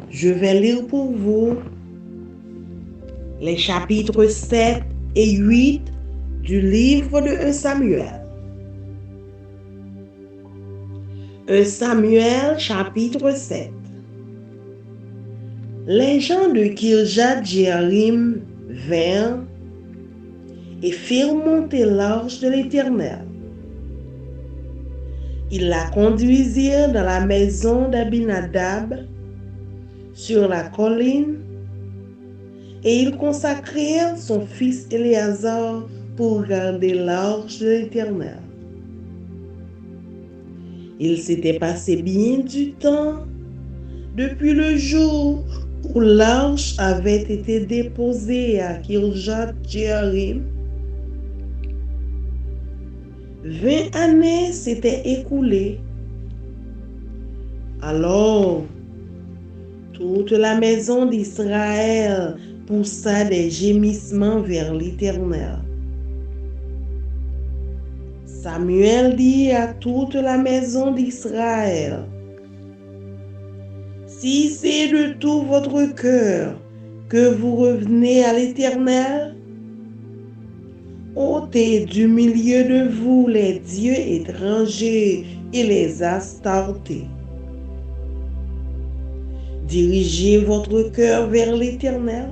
Je vais lire pour vous les chapitres 7 et 8 du livre de 1 Samuel. 1 Samuel chapitre 7. Les gens de Kirjat Jearim vinrent et firent monter l'arche de l'Éternel. Ils la conduisirent dans la maison d'Abinadab sur la colline et ils consacrèrent son fils Éléazar pour garder l'arche de l'Éternel. Il s'était passé bien du temps depuis le jour où l'arche avait été déposée à Kirjat Jearim. 20 années s'étaient écoulées. Alors, toute la maison d'Israël poussa des gémissements vers l'Éternel. Samuel dit à toute la maison d'Israël: si c'est de tout votre cœur que vous revenez à l'Éternel, ôtez du milieu de vous les dieux étrangers et les astartés. Dirigez votre cœur vers l'Éternel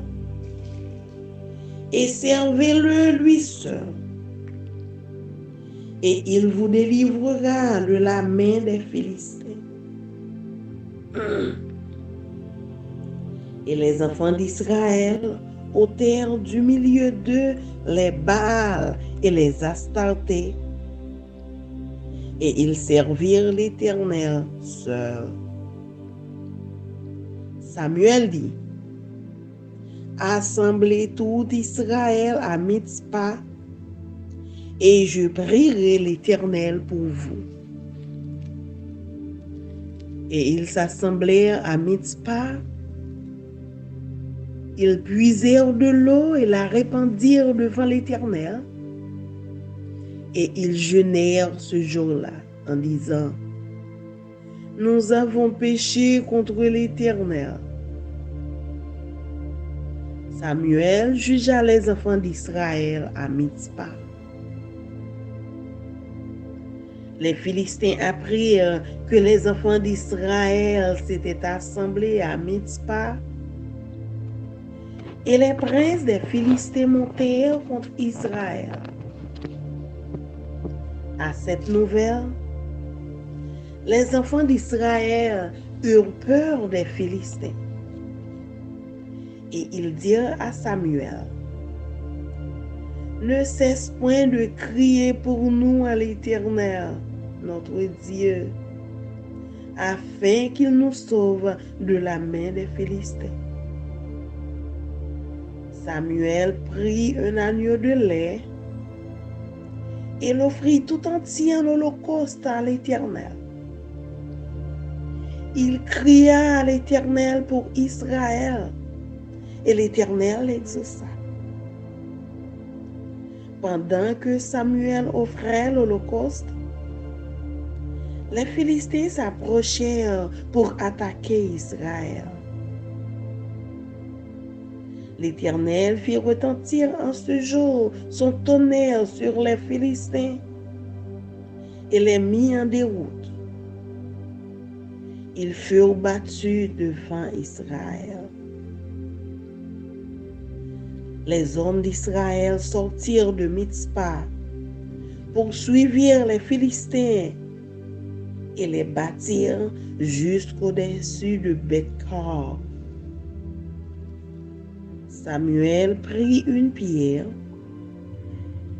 et servez-le lui seul. Et il vous délivrera de la main des Philistins. Et les enfants d'Israël ôtèrent du milieu d'eux les Baals et les Astartés, et ils servirent l'Éternel seul. Samuel dit: assemblez tout Israël à Mitzpah, et je prierai l'Éternel pour vous. Et ils s'assemblèrent à Mitzpah. Ils puisèrent de l'eau et la répandirent devant l'Éternel. Et ils jeûnèrent ce jour-là en disant: nous avons péché contre l'Éternel. Samuel jugea les enfants d'Israël à Mitzpah. Les Philistins apprirent que les enfants d'Israël s'étaient assemblés à Mitzpah. Et les princes des Philistins montèrent contre Israël. À cette nouvelle, les enfants d'Israël eurent peur des Philistins. Et ils dirent à Samuel: ne cesse point de crier pour nous à l'Éternel, notre Dieu, afin qu'il nous sauve de la main des Philistins. Samuel prit un agneau de lait et l'offrit tout entier en holocauste à l'Éternel. Il cria à l'Éternel pour Israël, et l'Éternel l'exauça. Pendant que Samuel offrait l'holocauste, les Philistins s'approchèrent pour attaquer Israël. L'Éternel fit retentir en ce jour son tonnerre sur les Philistins et les mit en déroute. Ils furent battus devant Israël. Les hommes d'Israël sortirent de Mitzpah, poursuivirent les Philistins et les battirent jusqu'au-dessus de Beth-Kar. Samuel prit une pierre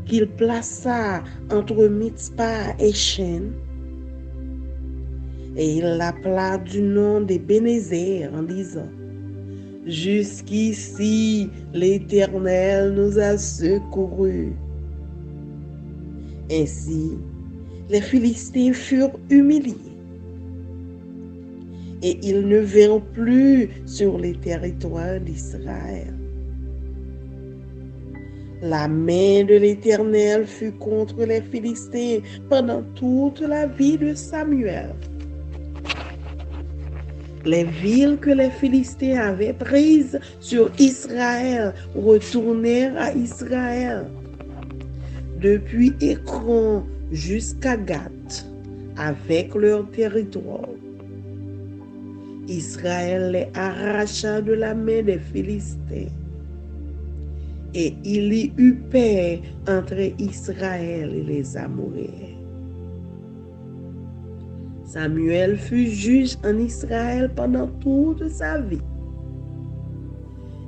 qu'il plaça entre Mitzpah et Shen, et il l'appela du nom d'Ébenezer en disant: jusqu'ici l'Éternel nous a secourus. Ainsi, les Philistins furent humiliés, et ils ne vinrent plus sur les territoires d'Israël. La main de l'Éternel fut contre les Philistins pendant toute la vie de Samuel. Les villes que les Philistins avaient prises sur Israël retournèrent à Israël. Depuis Écron jusqu'à Gath, avec leur territoire. Israël les arracha de la main des Philistins. Et il y eut paix entre Israël et les Amoréens. Samuel fut juge en Israël pendant toute sa vie.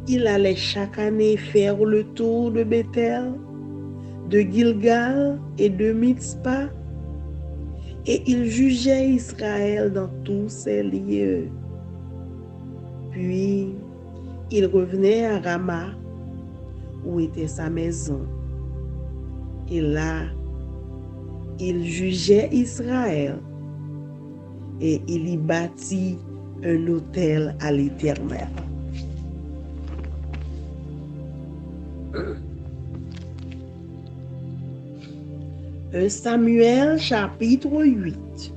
Il allait chaque année faire le tour de Bethel, de Gilgal et de Mitzpah, et il jugeait Israël dans tous ses lieux. Puis, il revenait à Rama, où était sa maison. Et là, il jugeait Israël, et il y bâtit un autel à l'Éternel. 1 Samuel chapitre 8.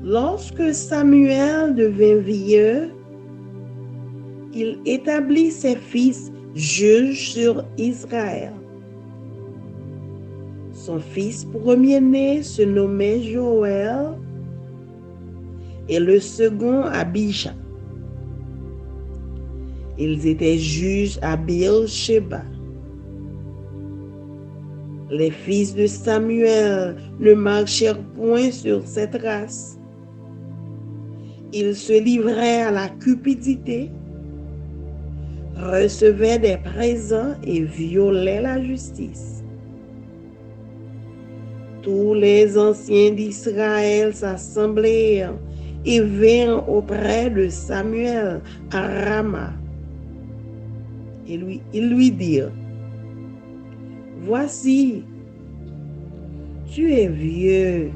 Lorsque Samuel devint vieux, il établit ses fils juges sur Israël. Son fils premier-né se nommait Joël et le second Abijah. Ils étaient juges à Beersheba. Les fils de Samuel ne marchèrent point sur cette race. Ils se livraient à la cupidité, recevaient des présents et violaient la justice. Tous les anciens d'Israël s'assemblèrent et vinrent auprès de Samuel à Rama. Et ils lui dirent: voici, tu es vieux,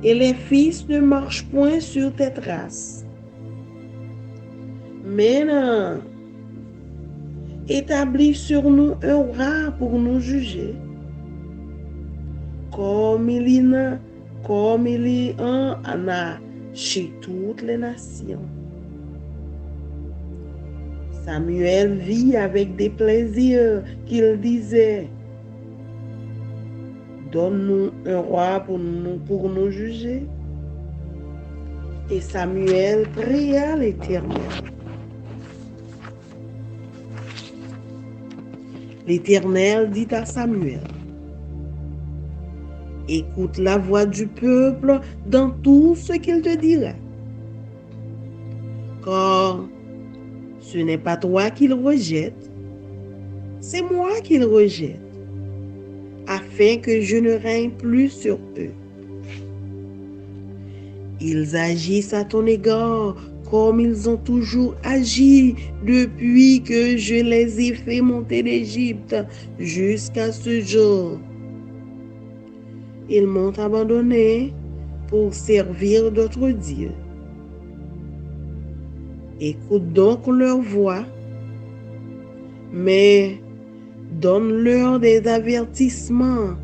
et les fils ne marchent point sur tes traces. Maintenant, établis sur nous un roi pour nous juger, comme il y en a chez toutes les nations. Samuel vit avec des plaisirs qu'il disait: donne-nous un roi pour nous juger. Et Samuel pria l'Éternel. L'Éternel dit à Samuel: écoute la voix du peuple dans tout ce qu'il te dira. Car ce n'est pas toi qu'il rejette, c'est moi qu'il rejette, afin que je ne règne plus sur eux. Ils agissent à ton égard comme ils ont toujours agi depuis que je les ai fait monter d'Égypte jusqu'à ce jour. Ils m'ont abandonné pour servir d'autres dieux. Écoute donc leur voix, mais donne-leur des avertissements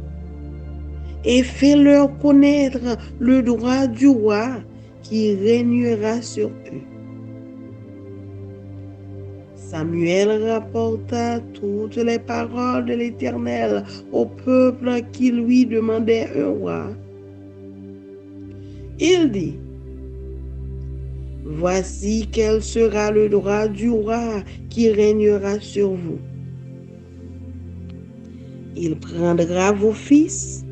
et fais-leur connaître le droit du roi qui régnera sur eux. Samuel rapporta toutes les paroles de l'Éternel au peuple qui lui demandait un roi. Il dit: voici quel sera le droit du roi qui régnera sur vous. Il prendra vos fils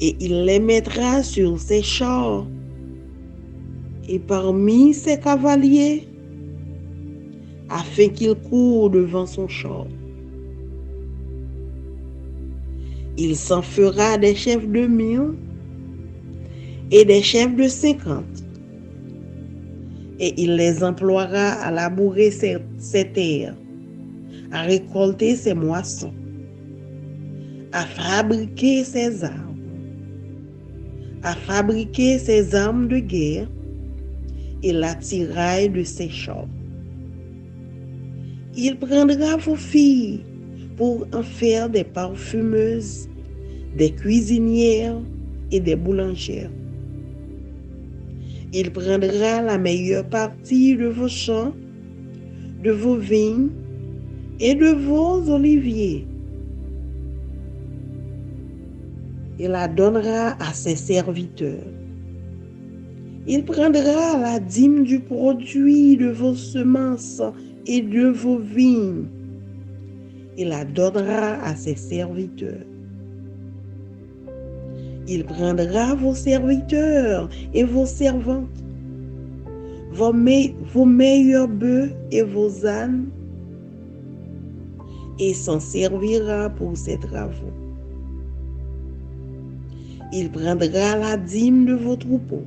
et il les mettra sur ses chars et parmi ses cavaliers, afin qu'ils courent devant son char. Il s'en fera des chefs de 1000 et des chefs de 50. Et il les emploiera à labourer ses terres, à récolter ses moissons, à fabriquer ses armes, de guerre et l'attirail de ses chars. Il prendra vos filles pour en faire des parfumeuses, des cuisinières et des boulangères. Il prendra la meilleure partie de vos champs, de vos vignes et de vos oliviers. Il la donnera à ses serviteurs. Il prendra la dîme du produit de vos semences et de vos vignes. Il la donnera à ses serviteurs. Il prendra vos serviteurs et vos servantes, vos meilleurs bœufs et vos ânes, et s'en servira pour ses travaux. Il prendra la dîme de vos troupeaux,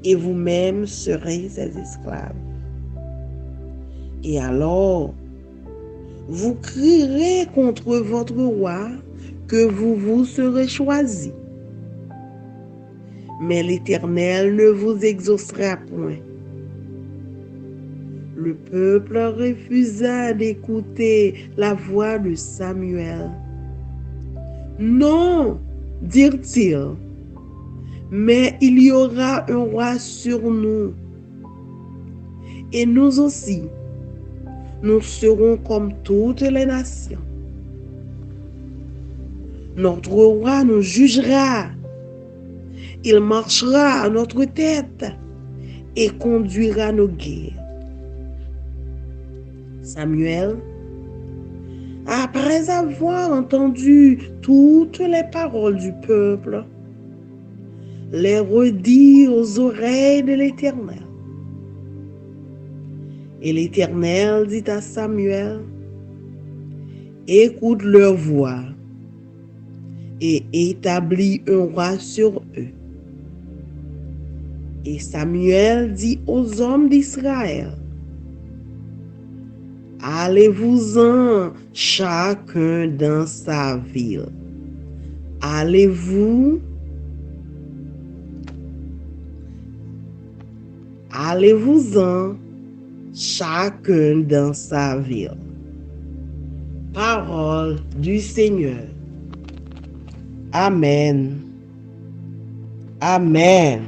et vous-même serez ses esclaves. Et alors, vous crierez contre votre roi que vous vous serez choisi. Mais l'Éternel ne vous exaucera point. Le peuple refusa d'écouter la voix de Samuel. Non, dirent-ils, mais il y aura un roi sur nous. Et nous aussi, nous serons comme toutes les nations. Notre roi nous jugera. Il marchera à notre tête et conduira nos guerres. Samuel, après avoir entendu toutes les paroles du peuple, les redit aux oreilles de l'Éternel. Et l'Éternel dit à Samuel, écoute leur voix et établis un roi sur eux. Et Samuel dit aux hommes d'Israël, allez-vous-en chacun dans sa ville. Allez-vous-en chacun dans sa ville. Parole du Seigneur. Amen. Amen.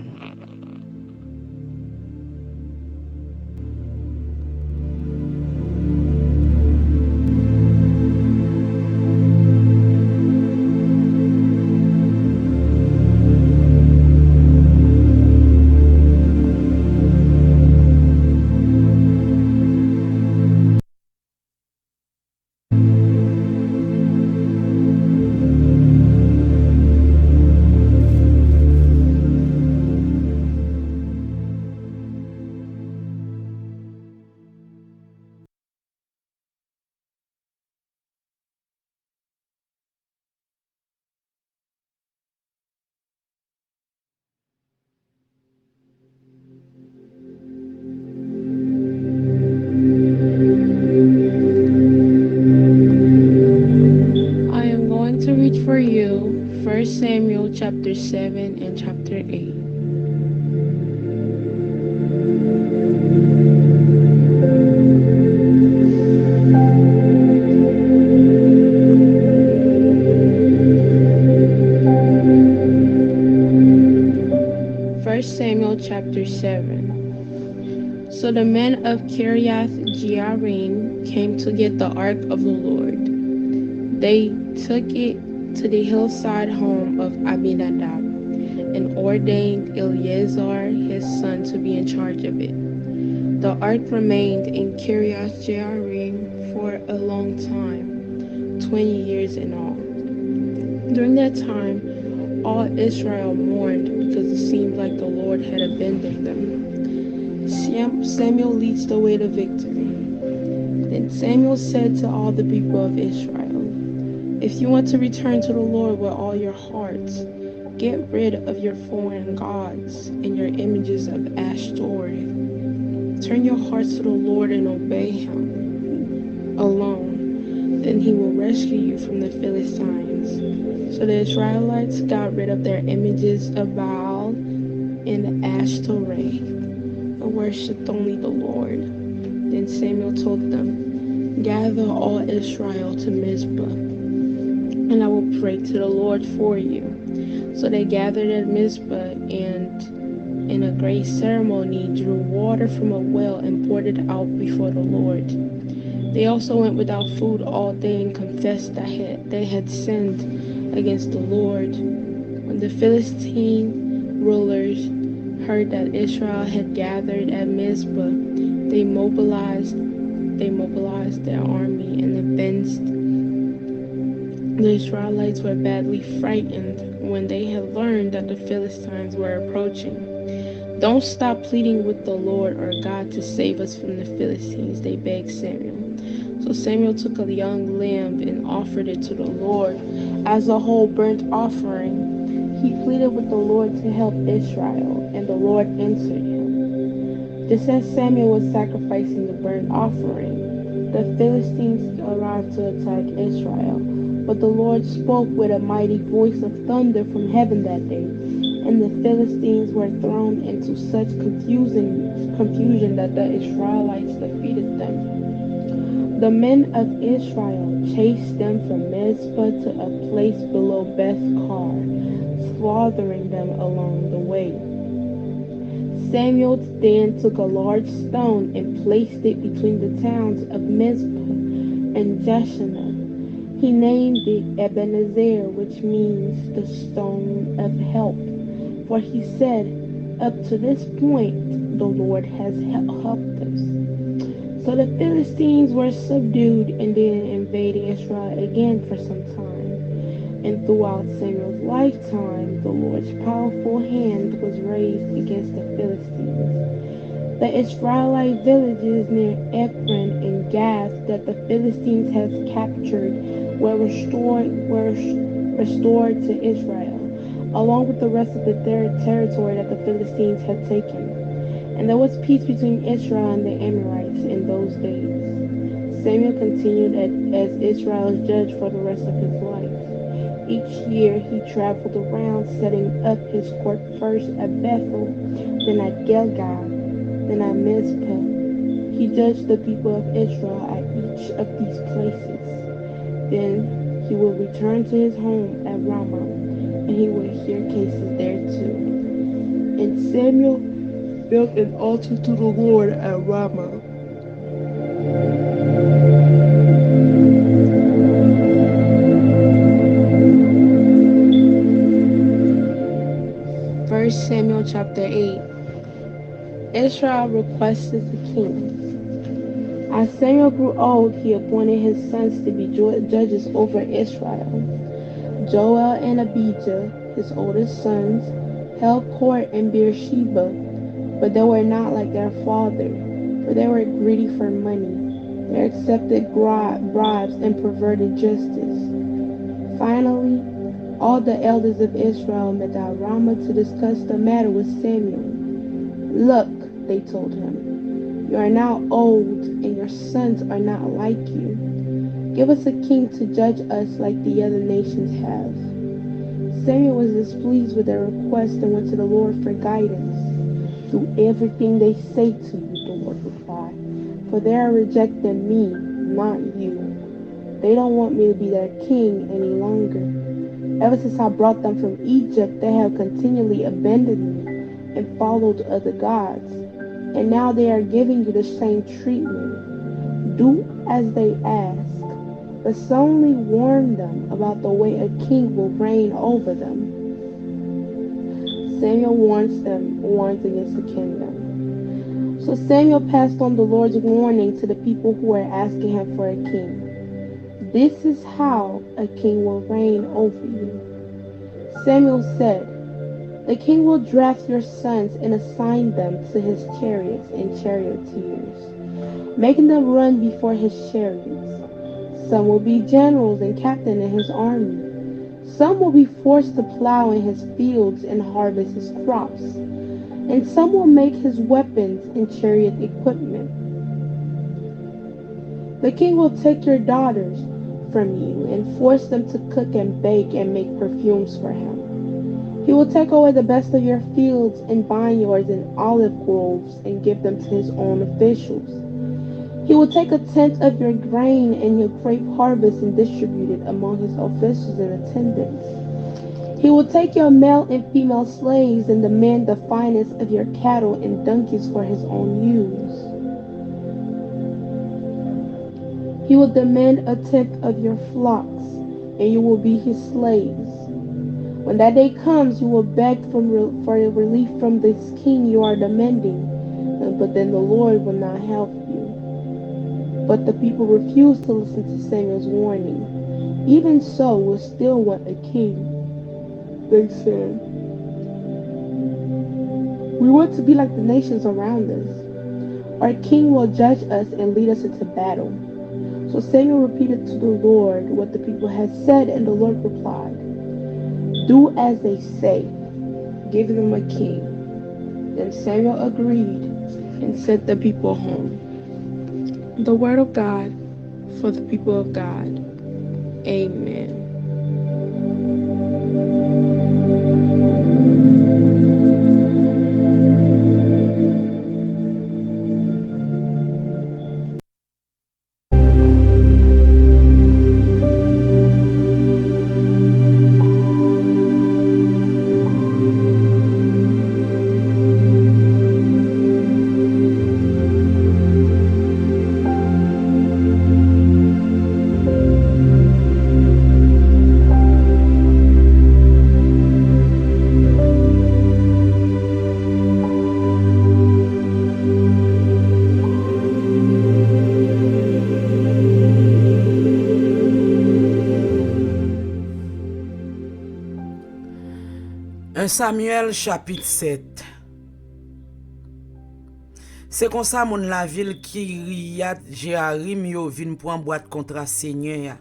For you 1 Samuel chapter 7 and chapter 8. First Samuel chapter 7. So the men of Kiriath Jearim came to get the ark of the Lord. They took it to the hillside home of Abinadab, and ordained Eleazar his son to be in charge of it. The ark remained in Kiriath Jearim for a long time, 20 years in all. During that time, all Israel mourned because it seemed like the Lord had abandoned them. Samuel leads the way to victory. Then Samuel said to all the people of Israel, if you want to return to the Lord with all your hearts, get rid of your foreign gods and your images of Ashtoreth. Turn your hearts to the Lord and obey him alone. Then he will rescue you from the Philistines. So the Israelites got rid of their images of Baal and Ashtoreth and worshipped only the Lord. Then Samuel told them, gather all Israel to Mizpah, and I will pray to the Lord for you. So they gathered at Mizpah, and in a great ceremony, drew water from a well and poured it out before the Lord. They also went without food all day and confessed that they had sinned against the Lord. When the Philistine rulers heard that Israel had gathered at Mizpah, they mobilized their army and avenged. The Israelites were badly frightened when they had learned that the Philistines were approaching. "Don't stop pleading with the Lord our God to save us from the Philistines," they begged Samuel. So Samuel took a young lamb and offered it to the Lord as a whole burnt offering. He pleaded with the Lord to help Israel, and the Lord answered him. Just as Samuel was sacrificing the burnt offering, the Philistines arrived to attack Israel. But the Lord spoke with a mighty voice of thunder from heaven that day, and the Philistines were thrown into such confusion that the Israelites defeated them. The men of Israel chased them from Mizpah to a place below Beth-kar, slaughtering them along the way. Samuel then took a large stone and placed it between the towns of Mizpah and Jeshanah. He named it Ebenezer, which means the stone of help, for he said, "Up to this point, the Lord has helped us." So the Philistines were subdued and didn't invade Israel again for some time. And throughout Samuel's lifetime, the Lord's powerful hand was raised against the Philistines. The Israelite villages near Ekron and Gath that the Philistines had captured were restored to Israel, along with the rest of the territory that the Philistines had taken. And there was peace between Israel and the Amorites in those days. Samuel continued as Israel's judge for the rest of his life. Each year he traveled around, setting up his court first at Bethel, then at Gilgal, then at Mizpah. He judged the people of Israel at each of these places. Then he would return to his home at Ramah, and he would hear cases there too. And Samuel built an altar to the Lord at Ramah. First Samuel chapter 8. Israel requested the king. As Samuel grew old, he appointed his sons to be judges over Israel. Joel and Abijah, his oldest sons, held court in Beersheba, but they were not like their father, for they were greedy for money. They accepted bribes and perverted justice. Finally, all the elders of Israel met at Ramah to discuss the matter with Samuel. "Look," they told him, "you are now old, and your sons are not like you. Give us a king to judge us like the other nations have." Samuel was displeased with their request and went to the Lord for guidance. "Do everything they say to you," the Lord replied, "for they are rejecting me, not you. They don't want me to be their king any longer. Ever since I brought them from Egypt, they have continually abandoned me and followed other gods. And now they are giving you the same treatment. Do as they ask, but solemnly warn them about the way a king will reign over them." Samuel warns against the kingdom. So Samuel passed on the Lord's warning to the people who were asking him for a king. "This is how a king will reign over you." Samuel said, "The king will draft your sons and assign them to his chariots and charioteers, making them run before his chariots. Some will be generals and captains in his army. Some will be forced to plow in his fields and harvest his crops. And some will make his weapons and chariot equipment. The king will take your daughters from you and force them to cook and bake and make perfumes for him. He will take away the best of your fields and vineyards and olive groves and give them to his own officials. He will take a tenth of your grain and your grape harvest and distribute it among his officials and attendants. He will take your male and female slaves and demand the finest of your cattle and donkeys for his own use. He will demand a tenth of your flocks, and you will be his slaves. When that day comes, you will beg for relief from this king you are demanding, but then the Lord will not help you. But the people refused to listen to Samuel's warning. Even so, we still want a king, they said. We want to be like the nations around us. Our king will judge us and lead us into battle. So Samuel repeated to the Lord what the people had said, and the Lord replied, "Do as they say. Give them a king." Then Samuel agreed and sent the people home. The word of God for the people of God. Amen. Un Samuel chapitre 7. C'est comme ça mon la ville Kiriat Jearim yo vin pour boîte contre Seigneur.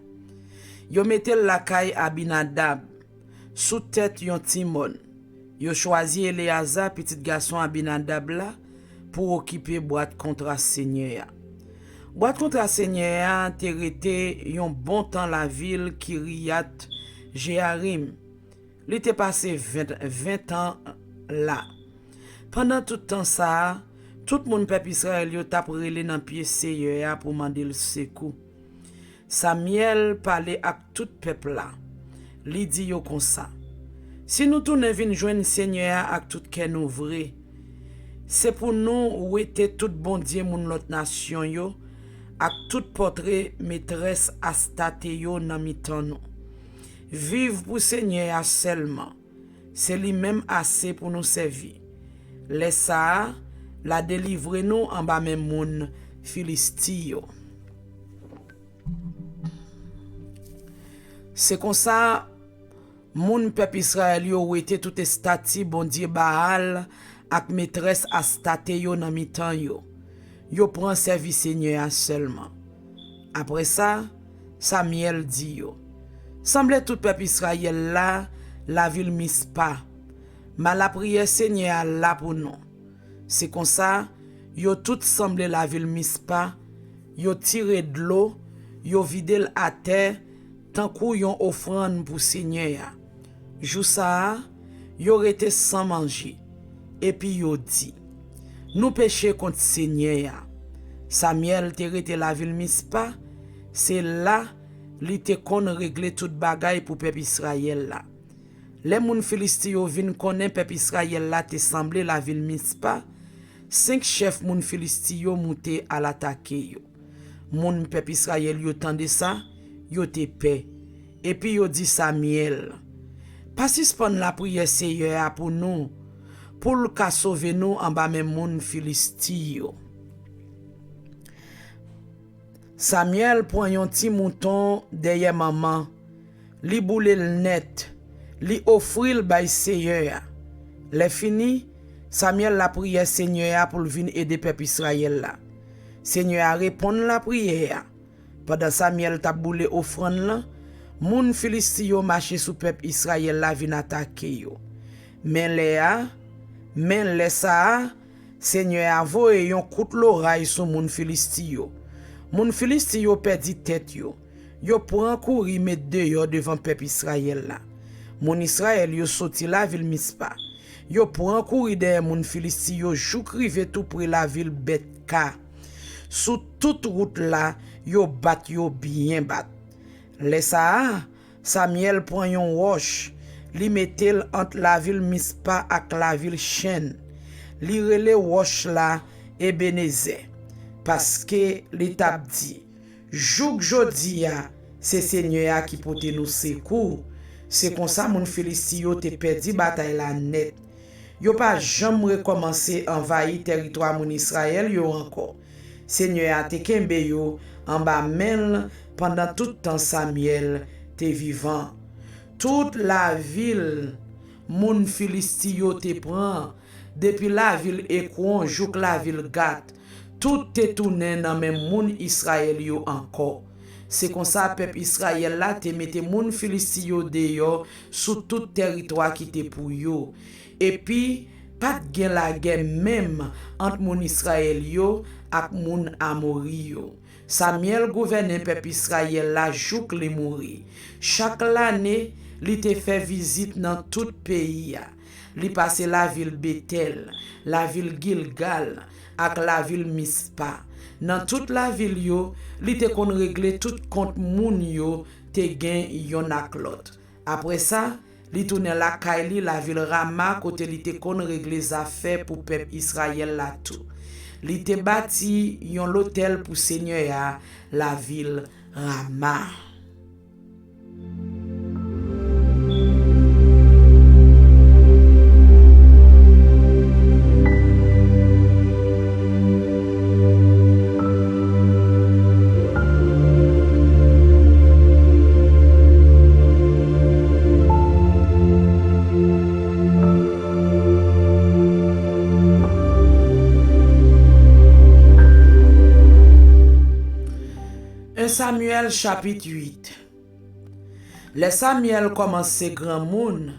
Yo mettel la caille Abinadab sous tête yon Timon. Yo choisi Eleazar petit garçon Abinadab là pour occuper boîte contre Seigneur. Boîte contre Seigneur te rete yon bon temps la ville Kiriat Jearim. Il était passé 20 ans là. Pendant tout temps ça, tout le monde peuple Israël yo t'a relé dans pied Seigneur pour demander le secours. Samuel parlait à tout peuple là. Li dit yo comme ça. Si nous tourne vinn joindre Seigneur avec tout cœur nous vrai, c'est pour nous ou était tout bon Dieu moun l'autre nation yo, avec tout portrait maîtresse astate yo nan mitan nous. Vive pour Seigneur seulement. C'est lui-même assez pour nous servir. Laisse ça, la délivrer nous en bas même moun Philistio. C'est comme ça, moun peuple Israël yo été tout estati bon Dieu Baal ak maîtresse astate yo nan mitan yo. Yo prend service Seigneur seulement. Après ça, Samuel dit yo. Semblait tout peuple Israël là, la ville Mispa. Mais la prière Seigneur là pour nous. C'est comme ça, yo tout semblé la ville Mispa, yo tiré de l'eau, yo vidé à terre, tant qu'on yon offrande pour Seigneur. Jou ça, yo été sans manger. Et puis yo dit, nous péché contre Seigneur. Samuel te rete la ville Mispa, c'est là li te kon régler tout bagay pour peuple Israël là. Les moun Philistio vin konnen peuple Israël là te semblé la ville Mispa. 5 chefs moun Philistio monté à l'attaquer yo. Moun peuple Israël yo tande ça, yo te paix. Et puis yo dit Samuel, pas suspendre la prière Seigneur pour nous, pour le ka sauver nous en bas même moun Philistio. Samuel prend yon ti mouton derrière maman, li boule le net, li offril bay Seigneur. Le fini, Samuel la prière Seigneur pour venir aider peuple Israël là. Seigneur répond la prière. Pendant Samuel t'a boule offrande là, moun Philistio marché sous peuple Israël là vinn attaquer yo. Men le ça, Seigneur a voye yon coup de l'oreille sur moun Philistio. Moun Philistio perdi tête yo. Yo prend courir mettre dehors devant peuple Israël là. Moun Israël yo sorti la ville Mispa. Yo prend courir derrière moun Philistio jou krive tout près la ville Betka. Sous toute route là, yo bat yo bien bat. Le ça, Samuel prend yon roche, li metel entre la ville Mispa ak la ville Chen. Li rele wosh la Ebenezer. Paske li tap di, jouk jodi ya, se Seigneur ya ki pote nou sekou. Se kon sa moun Filisti yo te perdi batay la net. Yo pa jam rekomanse envahi teritwa moun Israël yo anko. Seigneur ya te kembe yo en ba men pendant tout temps Samuel te vivant. Toute la ville moun Filisti yo te pran, depuis la ville Ekron jouk la ville Gat, tout te tourné dans même moun Israël yo encore. C'est comme ça peuple Israël là te mette moun Filisti yo deyo sous tout territoire qui te pour yo. Et puis pas de gen la guerre même entre moun Israël yo ak moun Amori yo. Samuel gouverne peuple Israël là jouk li mouri. Chaque année, li te fait visite dans tout pays. Li passe la ville Bethel, la ville Gilgal, ak la ville Mispa. Dans toute la ville yo, li te kon régler tout compte moun yo te gen yon ak lot. Après ça, li tourne la Kaili, la ville Rama, côté li te kon régler affaires pour peuple Israël là tout. Li te bâti yon l'hôtel pour Seigneur ya, la ville Rama. Samuel chapitre 8. Le Samuel commence grand moun,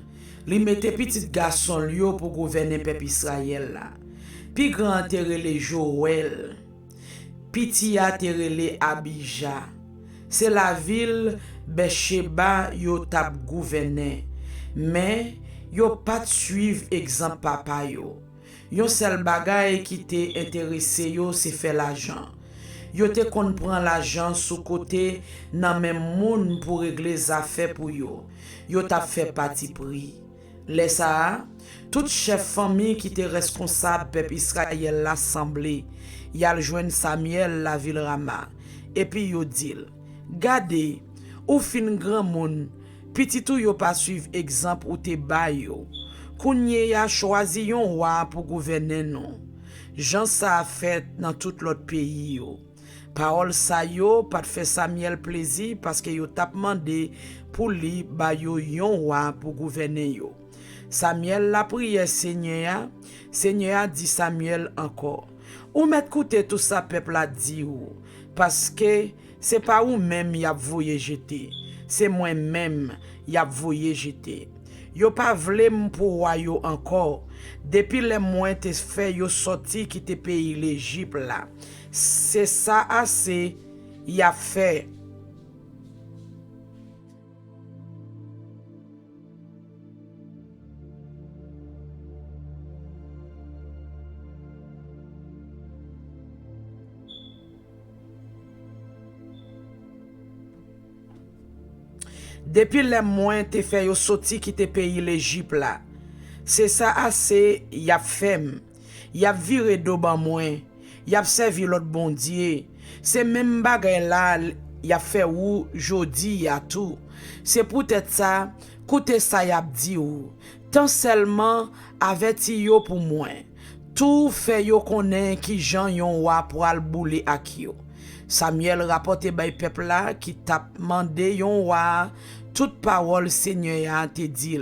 li mette petit garçon yo pour gouverner peuple Israël là. Pi grand terele Joël, petit a terele Abijah. C'est la ville Besheba yo tap gouverner, mais yo pas suivre exemple papa yo. Yon seul bagay qui te intéressé yo c'est faire l'argent. Yo te kon pran l'argent sous côté nan même moun pour régler affaires pour yo. Yo t'a fait parti pris. Laissa tout chef famille qui était responsable peuple Israël l'assemblée. Yal joine Samuel la ville Rama. Et puis yo dit, gade, ou fin grand moun, petit ou yo pas suivre exemple ou te bay yo. Kounye ya choisi yon roi pour gouverner non. Jean ça a fait dans tout l'autre pays yo. Parole sa yo pas fait Samuel plaisir parce que yo t'a demandé pour li ba yo yon roi pour gouverner yo. Samuel la prière Seigneur a dit Samuel encore. Ou met koute tout ça peuple a dit ou parce que c'est pas ou même y a voye jeter. C'est moi même y a voye jeter. Yo pas vle pour roi yo encore. Depuis les mois te fait yo sorti qui te pays l'Égypte là. C'est ça assez y a fait. Depuis les mois te fait yo sorti qui te pays l'Égypte là. C'est ça assez y a fait. Y a viré do ban moins. Y a servi l'autre bon Dieu. C'est même bagay là y a fait ou jodi y a tout. C'est peut-être ça, koute ça y a dit ou. Tant seulement averti yo pour moi. Tout fait yo connaît qui Jean yon roi pour al boule ak yo. Samuel rapporte bay peuple là qui t'a mandé yon roi toute parole Seigneur a te dit.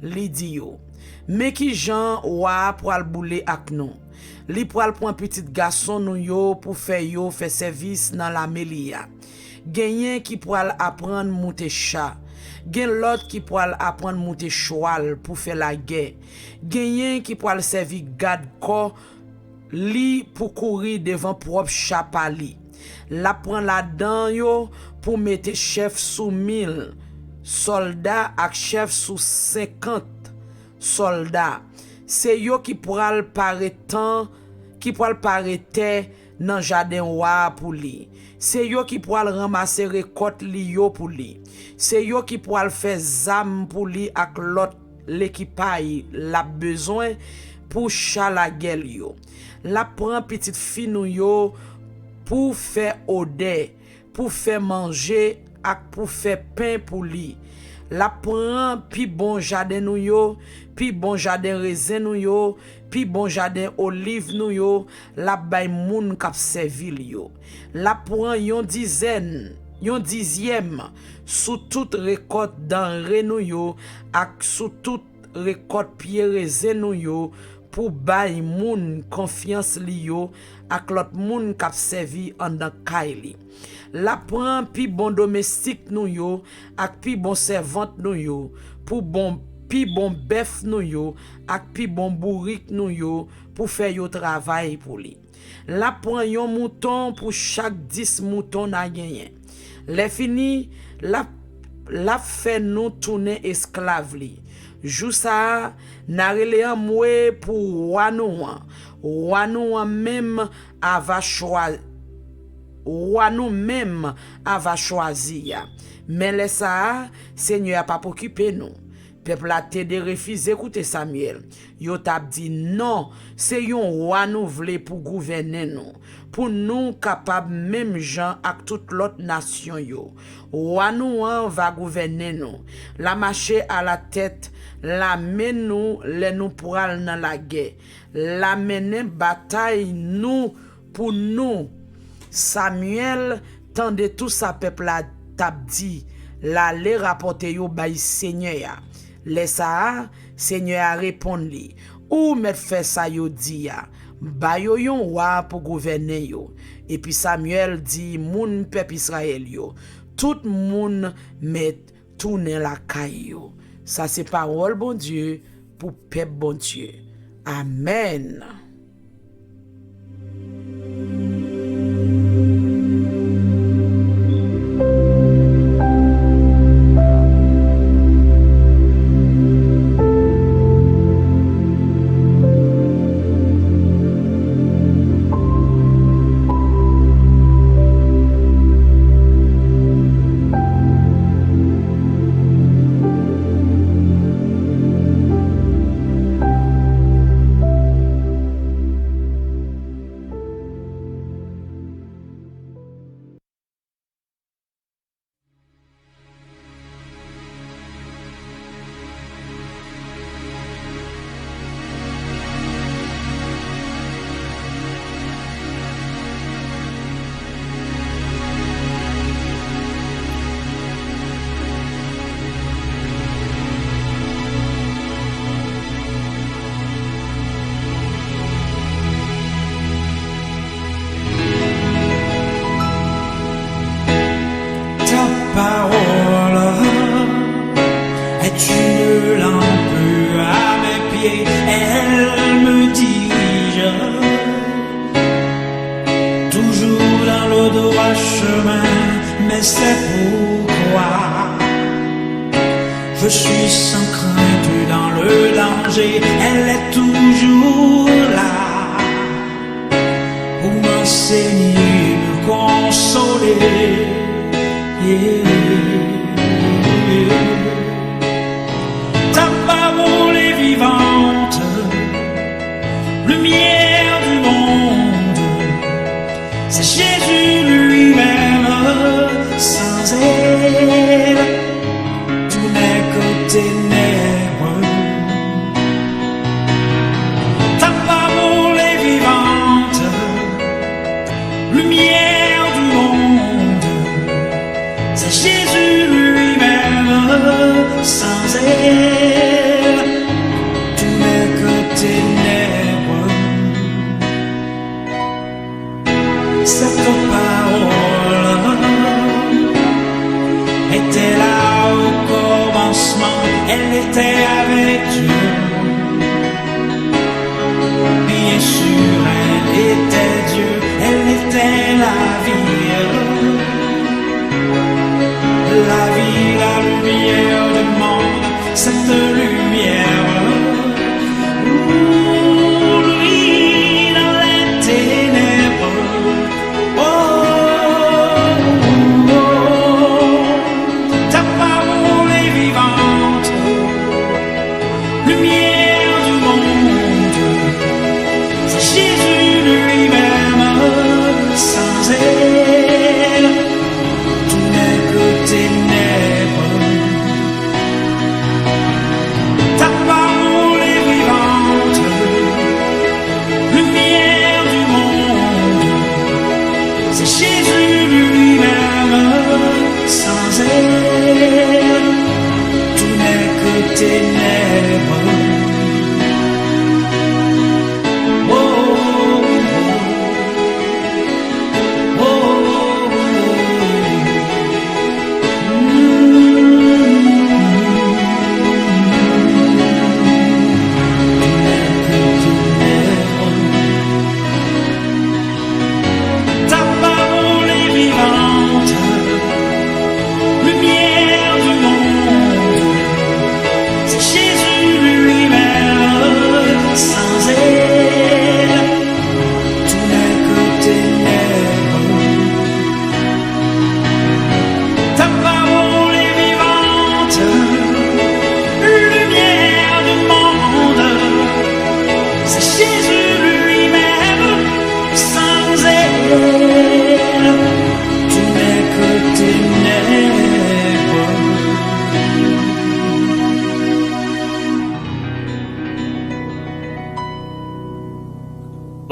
Li di yo. Mais qui Jean roi pour al boule ak non. Li pral prend petit garçon nou yo pour faire service dans la melia. Genyen qui pral apprendre monter chat. Gen l'autre qui pral apprendre monter cheval pour faire la guerre. Genyen qui pral servir garde corps li pour courir devant propre chapali. La prend la dan yo pour mettre chef sous 1000 soldats ak chef sous 50 soldats. C'est yo qui pral paraître dans jardin wa pour lui. C'est yo qui pourra ramasser récolte li yo pour lui. C'est yo qui pourra faire zam pour lui ak l'autre l'équipage l'a besoin pour chala gueule yo. La prend petite fille nou yo pour faire odeur, pour faire manger ak pour faire pain pour lui. La prend pi bon jardin nou yo, pi bon jardin raisin nou yo, pi bon jardin olive nou yo, la bay moun kap servil yo. La prend yon dixième sous toute récolte denrée nou yo ak sous toute récolte pied raisin nou yo pour bay moun confiance li yo ak lot moun kap servi en dan kay li. La prend pi bon domestique nou yo ak pi bon servante nou yo pour pi bon bœuf nou yo ak pi bon bourrique nou yo pour faire yo travail pour li. La prend yon mouton pour chaque 10 moutons na genyen. Le fini la fait nous tourner esclave li. Jou sa na rele an mwe pour wanou même ava choisi ya. Mais le sa Seigneur a pas occupé nous. Peuple a te de refuser écouter Samuel. Yo tap dit non, c'est yon roi nou vle pour gouverner nous. Pour nous capable même gens ak toute l'autre nation yo. Roi nou va gouverner nous. La marcher à la tête, la men nous le nous pral dans la guerre. La menen bataille nous pour nous. Samuel tande tout sa peuple a tap dit, la le rapporter yo bay Seigneur. Laissa Seigneur a répondu ou met fait ça yo di ya ba yo yon roi pour gouverner yo. Et puis Samuel dit moun peuple Israël yo tout moun met tourner la caille yo. Ça c'est parole bon Dieu pour peuple bon Dieu. Amen. Je suis sans crainte dans le danger, elle est toujours là pour m'enseigner, me consoler. Ta parole est vivante, lumière du monde, c'est Jésus lui-même, sans elle ténèbres. Ta parole est vivante, lumière du monde, c'est Jésus lui-même, sans elle, tout n'est que ténèbres.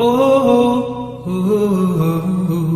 oh, oh, oh, oh.